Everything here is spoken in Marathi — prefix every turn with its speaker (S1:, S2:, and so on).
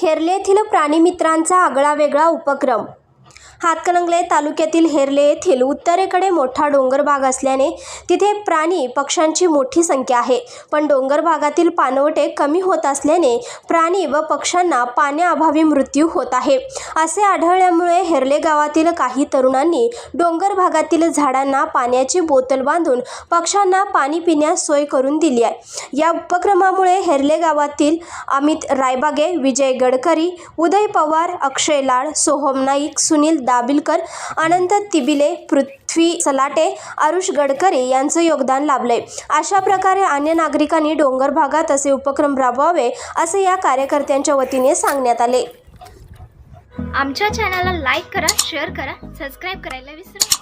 S1: हेरले येथील प्राणीमित्रांचा आगळावेगळा उपक्रम। हातकणंगले तालुक्यातील हेरले येथील उत्तरेकडे मोठा डोंगर भाग असल्याने तिथे प्राणी पक्ष्यांची मोठी संख्या आहे। पण डोंगर भागातील पाणवठे कमी होत असल्याने प्राणी व पक्ष्यांना पाण्याअभावी मृत्यू होत आहे। असे आढळल्यामुळे हेरले गावातील काही तरुणांनी डोंगर भागातील झाडांना पाण्याची बोतल बांधून पक्ष्यांना पाणी पिण्यास सोय करून दिली आहे। या उपक्रमामुळे हेरले गावातील अमित रायबागे, विजय गडकरी, उदय पवार, अक्षय लाड, सोहम नाईक, सुनील दाबिलकर, अनंत तिबिले, पृथ्वी सलाटे, आरुष गडकरी यांचं योगदान लाभलंय। अशा प्रकारे अन्य नागरिकांनी डोंगर भागात असे उपक्रम राबवावे असे या कार्यकर्त्यांच्या वतीने सांगण्यात आले।
S2: आमच्या चॅनलला लाईक करा, शेअर करा, सबस्क्राईब करायला विसरू नका।